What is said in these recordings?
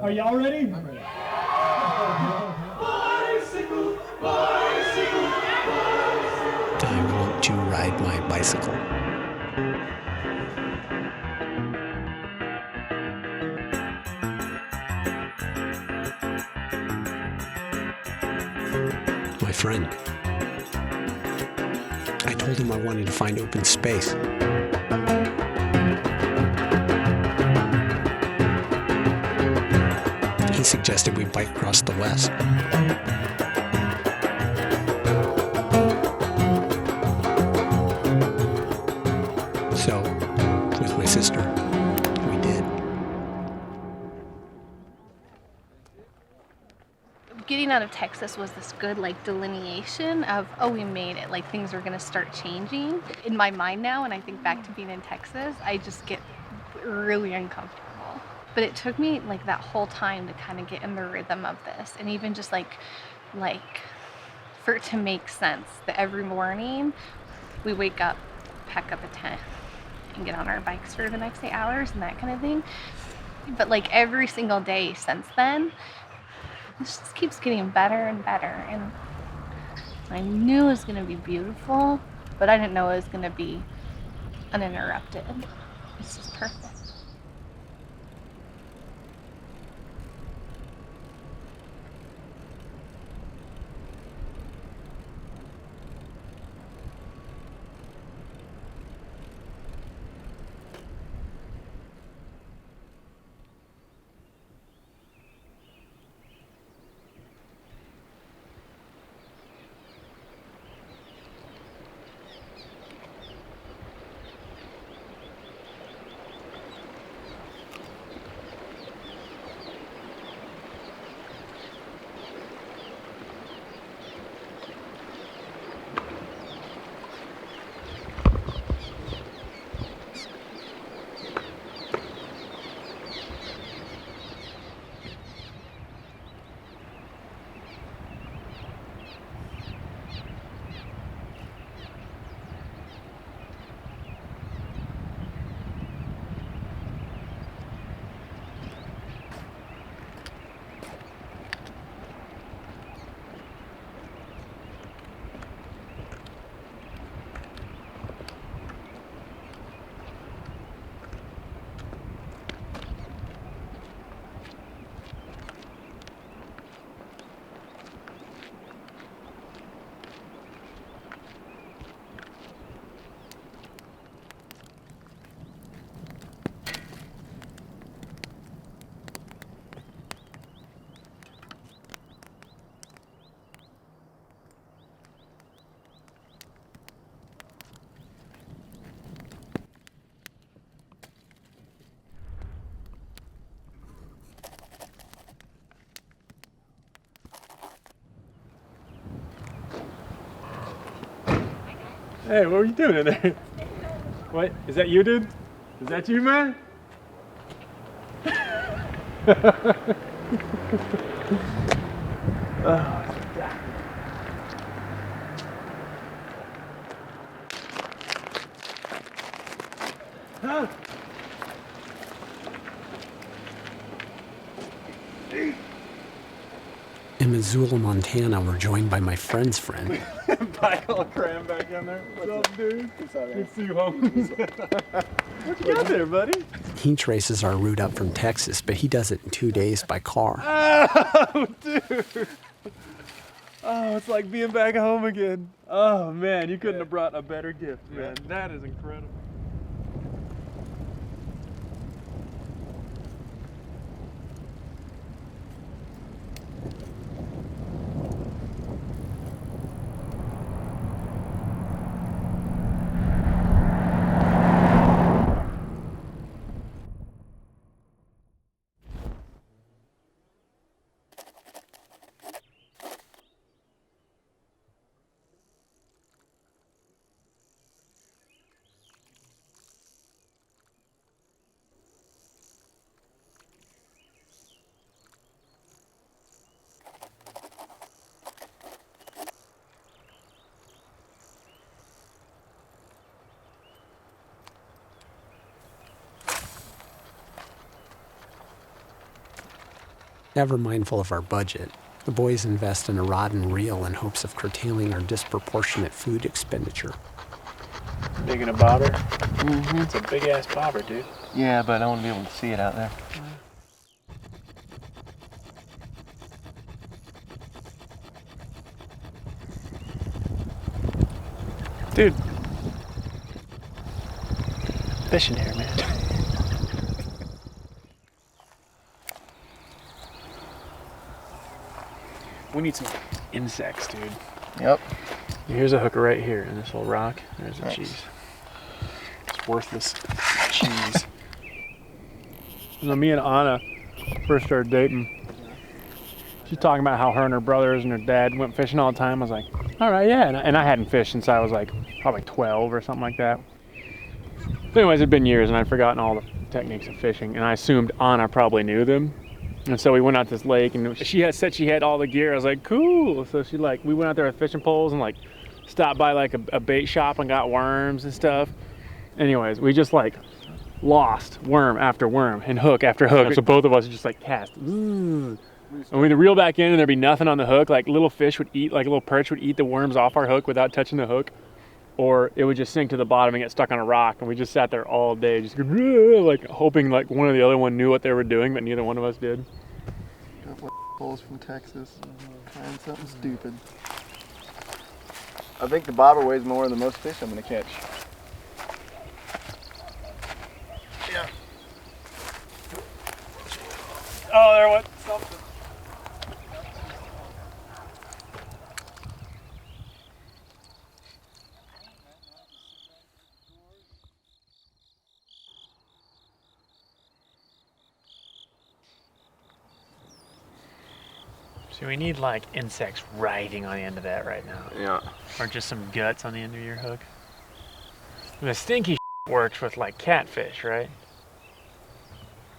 Are y'all ready? I'm ready. Bicycle, bicycle, bicycle. I want to ride my bicycle. My friend. I told him I wanted to find open space. He suggested we bike across the west. So, with my sister, we did. Getting out of Texas was this good delineation of, oh, we made it, things are gonna start changing. In my mind now, when I think back to being in Texas, I just get really uncomfortable. But it took me that whole time to kind of get in the rhythm of this, and even just for it to make sense that every morning we wake up, pack up a tent, and get on our bikes for the next 8 hours and that kind of thing. But every single day since then, it just keeps getting better and better. And I knew it was gonna be beautiful, but I didn't know it was gonna be uninterrupted. It's just perfect. Hey, what are you doing in there? What? Is that you, dude? Is that you, man? Oh, God. Huh? In Missoula, Montana, we're joined by my friend's friend. Bike all crammed back in there. What's up, dude? What's up, man? Good to see you, Holmes. What you got there, buddy? He traces our route up from Texas, but he does it in 2 days by car. Oh, dude. Oh, it's like being back home again. Oh, man, you couldn't have brought a better gift, man. That is incredible. Never mindful of our budget, the boys invest in a rod and reel in hopes of curtailing our disproportionate food expenditure. Digging a bobber? Mm-hmm. It's a big-ass bobber, dude. Yeah, but I want to be able to see it out there. Dude. Fishing here, man. We need some insects, dude. Yep. Here's a hooker right here in this little rock. There's a Nice. cheese. It's worthless cheese. You know, me and Anna first started dating. She's talking about how her and her brothers and her dad went fishing all the time. I was like, all right, yeah. And I hadn't fished since I was like probably 12 or something like that. But anyways, it'd been years and I'd forgotten all the techniques of fishing. And I assumed Anna probably knew them. And so we went out to this lake and she had said she had all the gear. I was like, cool. So we went out there with fishing poles and like stopped by like a bait shop and got worms and stuff. Anyways, we just like lost worm after worm and hook after hook. So both of us just like cast. And we'd reel back in and there'd be nothing on the hook. Like little fish would eat, like a little perch would eat the worms off our hook without touching the hook. Or it would just sink to the bottom and get stuck on a rock. And we just sat there all day, just like hoping like one or the other one knew what they were doing, but neither one of us did. Couple of bulls from Texas. Trying something stupid. I think the bobber weighs more than most fish I'm gonna catch. Yeah. Oh, there went something. So we need like insects riding on the end of that right now. Yeah. Or just some guts on the end of your hook. The stinky works with like catfish, right?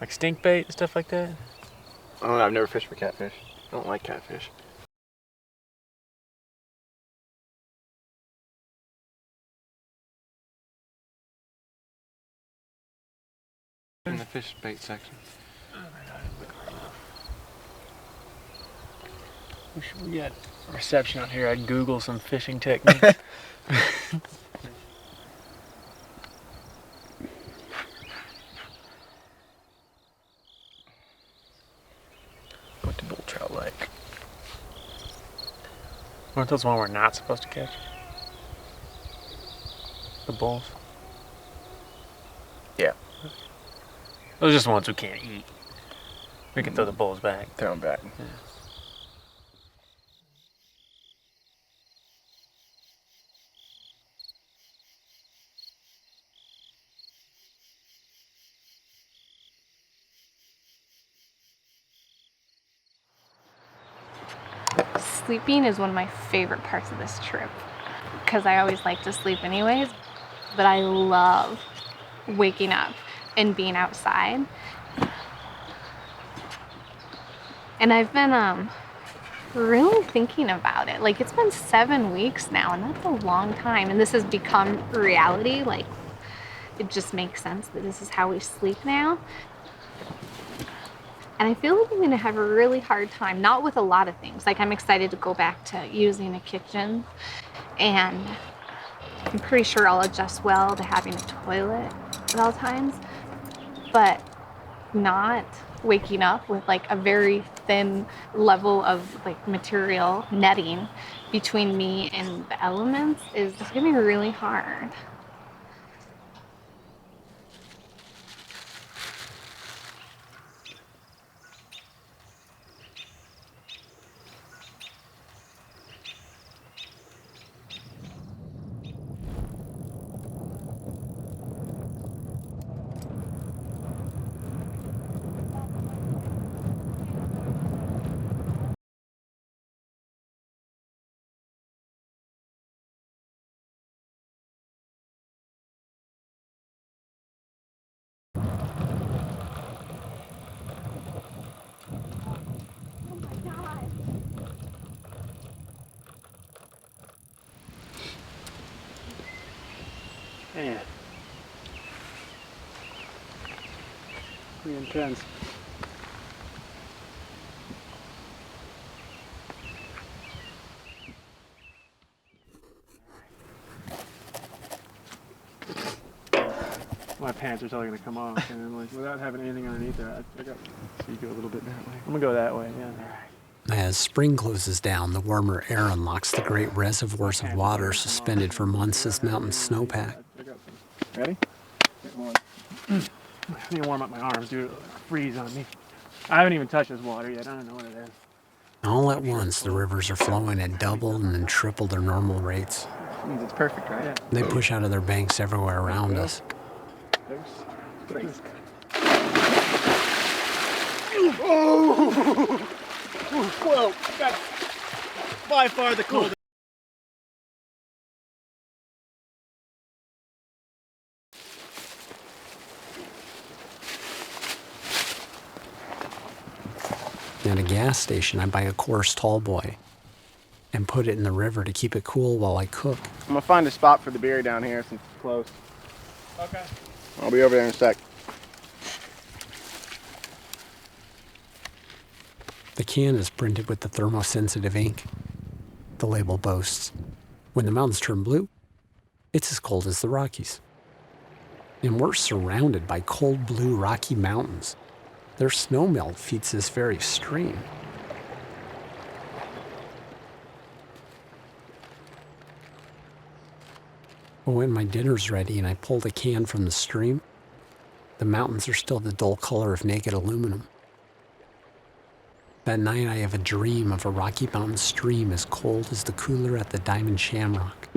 Like stink bait and stuff like that? Oh, I've never fished for catfish. I don't like catfish. In the fish bait section. We got reception out here. I'd Google some fishing techniques. What the bull trout like? Aren't those one we're not supposed to catch? The bulls? Yeah. Those are just the ones we can't eat. We can throw the bulls back. Throw them back. Yeah. Sleeping is one of my favorite parts of this trip because I always like to sleep anyways, but I love waking up and being outside. And I've been really thinking about it. Like, it's been 7 weeks now, and that's a long time. And this has become reality. Like, it just makes sense that this is how we sleep now. And I feel like I'm gonna have a really hard time, not with a lot of things. Like, I'm excited to go back to using a kitchen, and I'm pretty sure I'll adjust well to having a toilet at all times, but not waking up with like a very thin level of like material netting between me and the elements is gonna be really hard. Man. Pretty intense. my pants are totally gonna come off, and like without having anything underneath there, I got. So you go a little bit that way. I'm gonna go that way. Yeah. As spring closes down, the warmer air unlocks the great reservoirs of water suspended for months as mountain snowpack. Ready? I need to warm up my arms, dude. It'll freeze on me. I haven't even touched this water yet. I don't know what it is. All at once, the rivers are flowing at double and then triple their normal rates. That means it's perfect, right? Yeah. They push out of their banks everywhere around us. Oh! Whoa! That's by far the coldest. At a gas station, I buy a Coors Tall Boy and put it in the river to keep it cool while I cook. I'm gonna find a spot for the beer down here since it's close. Okay. I'll be over there in a sec. The can is printed with the thermosensitive ink. The label boasts, when the mountains turn blue, it's as cold as the Rockies. And we're surrounded by cold blue Rocky Mountains. Their snowmelt feeds this very stream. But when my dinner's ready and I pull the can from the stream, the mountains are still the dull color of naked aluminum. That night I have a dream of a Rocky Mountain stream as cold as the cooler at the Diamond Shamrock.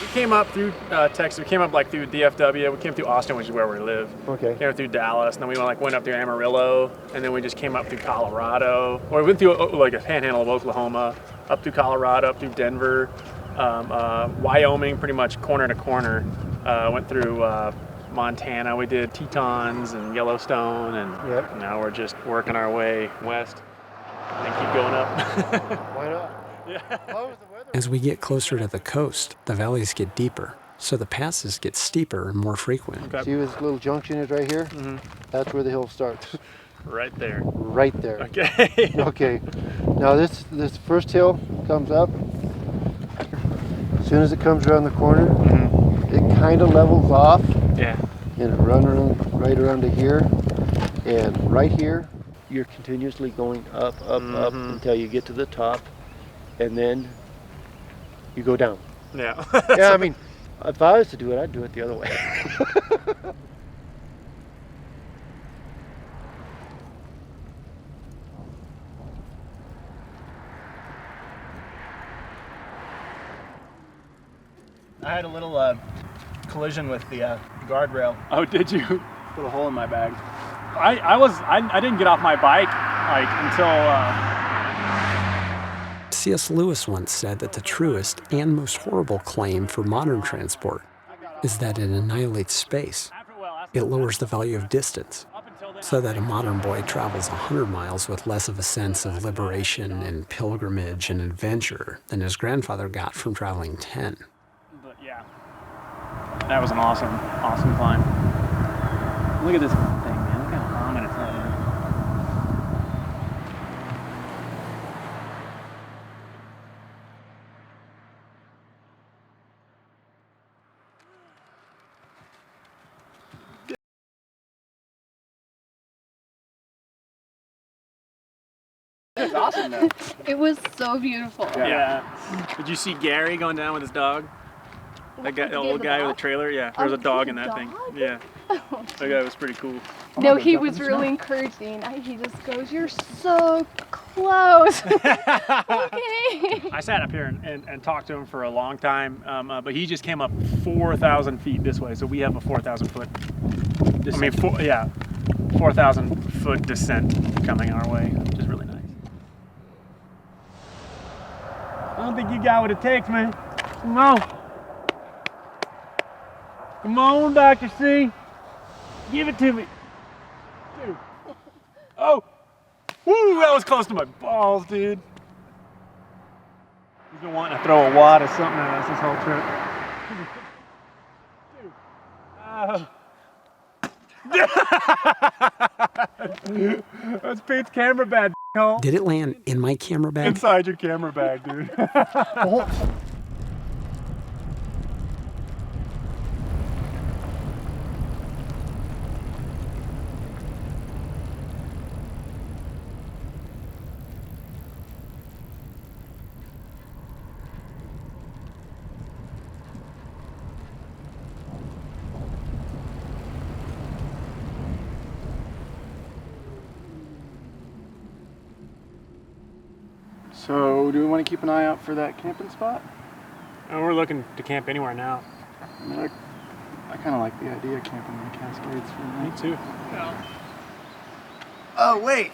We came up through Texas. We came up like through DFW. We came through Austin, which is where we live. Okay. Came up through Dallas, and then we went up through Amarillo, and then we just came up through Colorado. Or we went through like a panhandle of Oklahoma, up through Colorado, up through Denver, Wyoming, pretty much corner to corner. Went through Montana. We did Tetons and Yellowstone, and now we're just working our way west and keep going up. Why not? Yeah. As we get closer to the coast, the valleys get deeper, so the passes get steeper and more frequent. Okay. See where this little junction is right here? Mm-hmm. That's where the hill starts. Right there. Right there. Okay. Okay. Now this first hill comes up. As soon as it comes around the corner, it kind of levels off. Yeah. And it runs around right around to here. And right here, you're continuously going up, up, up until you get to the top. And then you go down. Yeah. Yeah, I mean, if I was to do it, I'd do it the other way. I had a little collision with the guardrail. Oh, did you? Put a hole in my bag. I didn't get off my bike like until. C.S. Lewis once said that the truest and most horrible claim for modern transport is that it annihilates space. It lowers the value of distance, so that a modern boy travels 100 miles with less of a sense of liberation and pilgrimage and adventure than his grandfather got from traveling 10. But yeah, that was an awesome climb. Look at this thing, man. Look how long it's at. It's awesome though. It was so beautiful. Yeah. Did you see Gary going down with his dog? That guy, the old guy with the trailer? Yeah, there was a dog in that thing. Yeah. That guy was pretty cool. No, he was really encouraging. He just goes, "You're so close." Okay. I sat up here and talked to him for a long time, but he just came up 4,000 feet this way, so we have a 4,000 foot descent. 4,000 foot descent coming our way, which is really nice. I don't think you got what it takes, man. Come on. Come on, Dr. C. Give it to me. Dude. Oh! Woo, that was close to my balls, dude. He's been wanting to throw a wad of something at us this whole trip. Dude. That's Pete's camera bag, hole. Did it land in my camera bag? Inside your camera bag, dude. So, do we want to keep an eye out for that camping spot? And we're looking to camp anywhere now. I mean, I kind of like the idea of camping in the Cascades for a Me night. too. Oh, wait.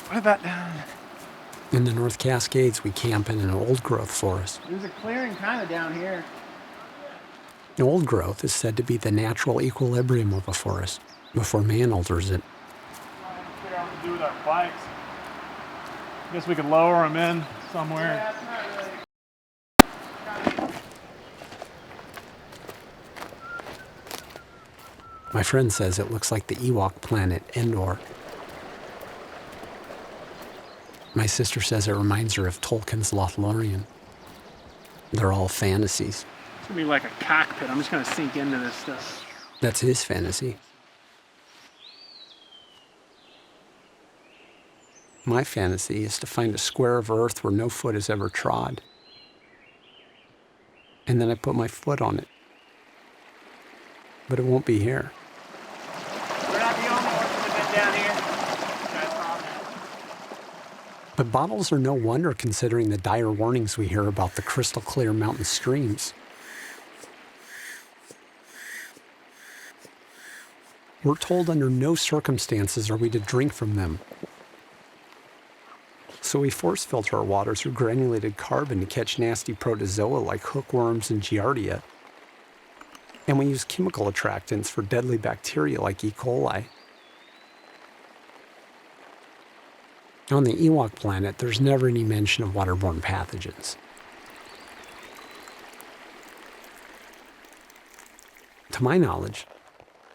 What about down? In the North Cascades, we camp in an old-growth forest. There's a clearing kind of down here. Old growth is said to be the natural equilibrium of a forest before man alters it. Figure out what to do with our bikes. Guess we could lower them in somewhere. My friend says it looks like the Ewok planet Endor. My sister says it reminds her of Tolkien's Lothlorien. They're all fantasies. It's gonna be like a cockpit. I'm just gonna sink into this stuff. That's his fantasy. My fantasy is to find a square of earth where no foot has ever trod. And then I put my foot on it. But it won't be here. We're not the only ones that have been down here. That's awesome. But bottles are no wonder considering the dire warnings we hear about the crystal clear mountain streams. We're told under no circumstances are we to drink from them. So we force filter our water through granulated carbon to catch nasty protozoa like hookworms and giardia. And we use chemical attractants for deadly bacteria like E. coli. On the Ewok planet, there's never any mention of waterborne pathogens. To my knowledge,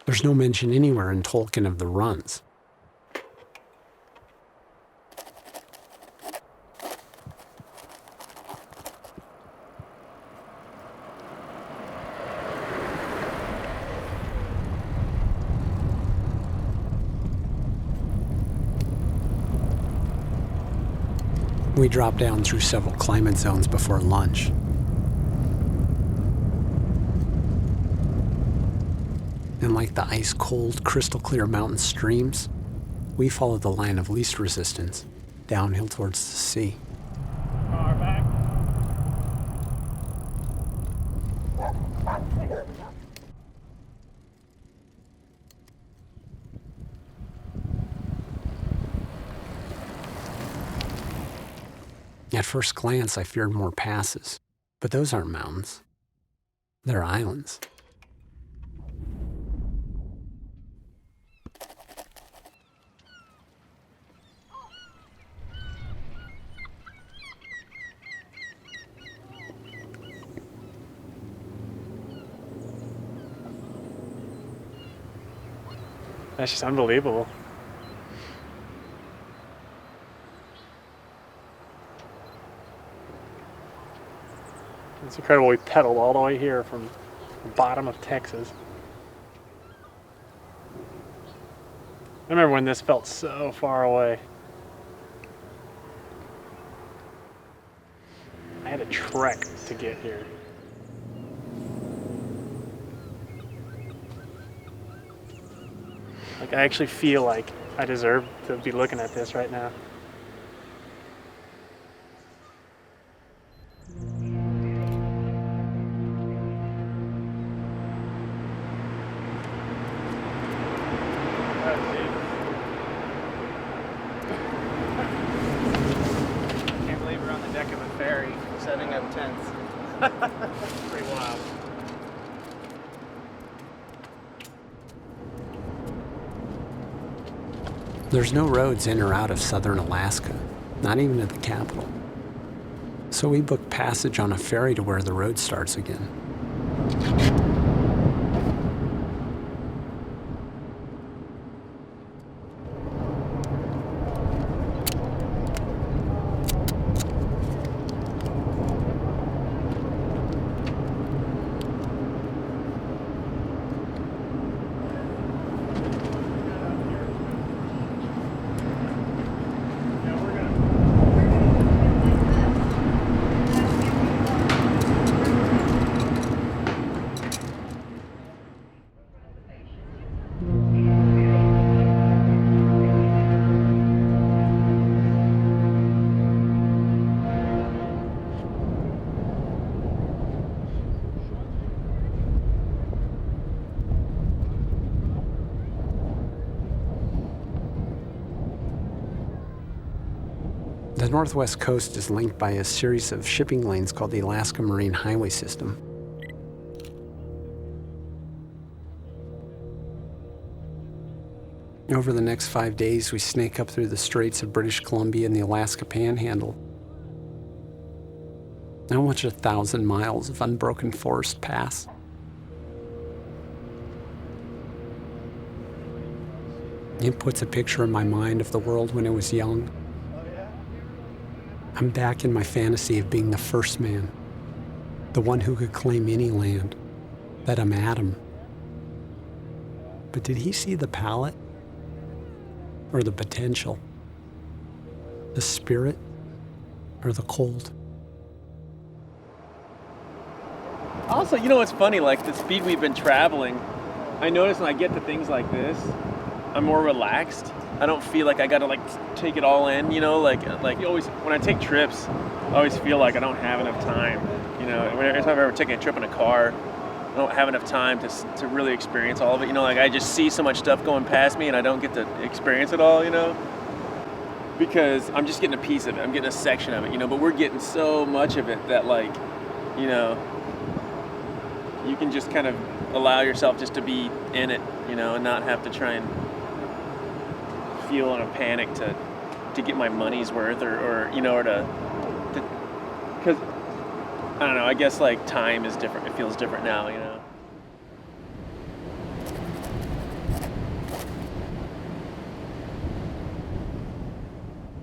there's no mention anywhere in Tolkien of the runs. We drop down through several climate zones before lunch. And like the ice-cold, crystal-clear mountain streams, we follow the line of least resistance, downhill towards the sea. Car back. At first glance, I feared more passes, but those aren't mountains. They're islands. That's just unbelievable. It's incredible we pedaled all the way here from the bottom of Texas. I remember when this felt so far away. I had a trek to get here. Like, I actually feel like I deserve to be looking at this right now. Can't believe we're on the deck of a ferry setting up tents. Pretty wild. There's no roads in or out of southern Alaska, not even to the capital. So we booked passage on a ferry to where the road starts again. The Northwest coast is linked by a series of shipping lanes called the Alaska Marine Highway System. Over the next 5 days, we snake up through the Straits of British Columbia and the Alaska Panhandle. I watch 1,000 miles of unbroken forest pass. It puts a picture in my mind of the world when I was young. I'm back in my fantasy of being the first man, the one who could claim any land, that I'm Adam. But did he see the palette? Or the potential? The spirit? Or the cold? Also, you know what's funny? Like the speed we've been traveling, I notice when I get to things like this, I'm more relaxed. I don't feel like I gotta like take it all in, you know, like you always, when I take trips, I always feel like I don't have enough time, you know. Every time I've ever taken a trip in a car, I don't have enough time to really experience all of it, you know, like I just see so much stuff going past me and I don't get to experience it all, you know, because I'm just getting a piece of it, I'm getting a section of it, you know, but we're getting so much of it that like, you know, you can just kind of allow yourself just to be in it, you know, and not have to try and feel in a panic to get my money's worth or you know, or to because I don't know, I guess like time is different. It feels different now, you know.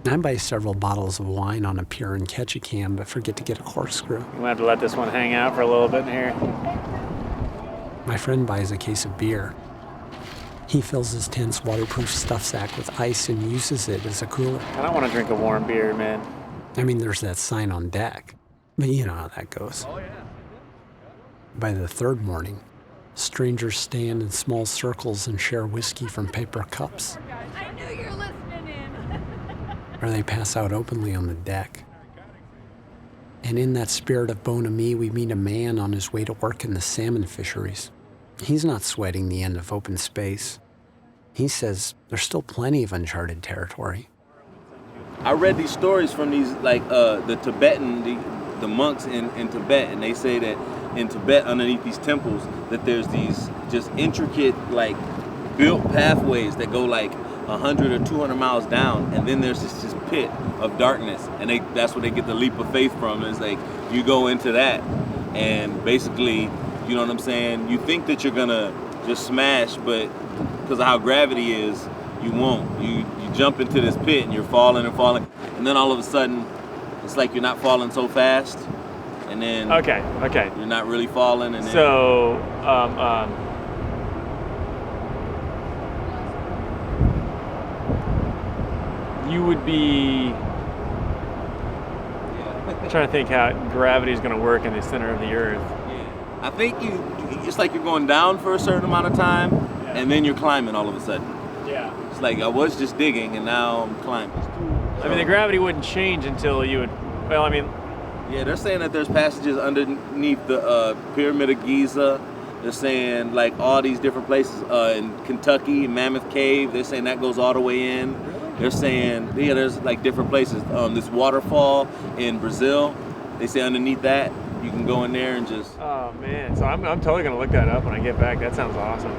I buy several bottles of wine on a pier in Ketchikan, but forget to get a corkscrew. We'll have to let this one hang out for a little bit in here. My friend buys a case of beer. He fills his tent's waterproof stuff sack with ice and uses it as a cooler. I don't want to drink a warm beer, man. I mean, there's that sign on deck, but you know how that goes. Oh, yeah. By the third morning, strangers stand in small circles and share whiskey from paper cups. I knew you're listening in. Or they pass out openly on the deck. And in that spirit of bonhomie, we meet a man on his way to work in the salmon fisheries. He's not sweating the end of open space. He says there's still plenty of uncharted territory. I read these stories from these, like the Tibetan, the monks in Tibet, and they say that in Tibet, underneath these temples, that there's these just intricate, like, built pathways that go like 100 or 200 miles down, and then there's this pit of darkness, and that's where they get the leap of faith from. It's like you go into that, and basically, you know what I'm saying, you think that you're gonna just smash, but because of how gravity is, you won't. You jump into this pit and you're falling and falling, and then all of a sudden it's like you're not falling so fast, and then Okay. you're not really falling, and then So, you would be trying to think how gravity is going to work in the center of the Earth. I think it's like you're going down for a certain amount of time, and then you're climbing all of a sudden. Yeah. It's like I was just digging and now I'm climbing. I mean, the gravity wouldn't change until you would. Well, I mean, Yeah, they're saying that there's passages underneath the Pyramid of Giza. They're saying like all these different places in Kentucky, Mammoth Cave. They're saying that goes all the way in. They're saying, yeah, there's like different places. This waterfall in Brazil, they say underneath that you can go in there and just. oh man. So I'm totally gonna look that up when I get back. That sounds awesome.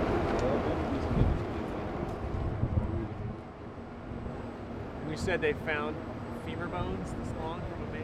You said they found femur bones this long from a man.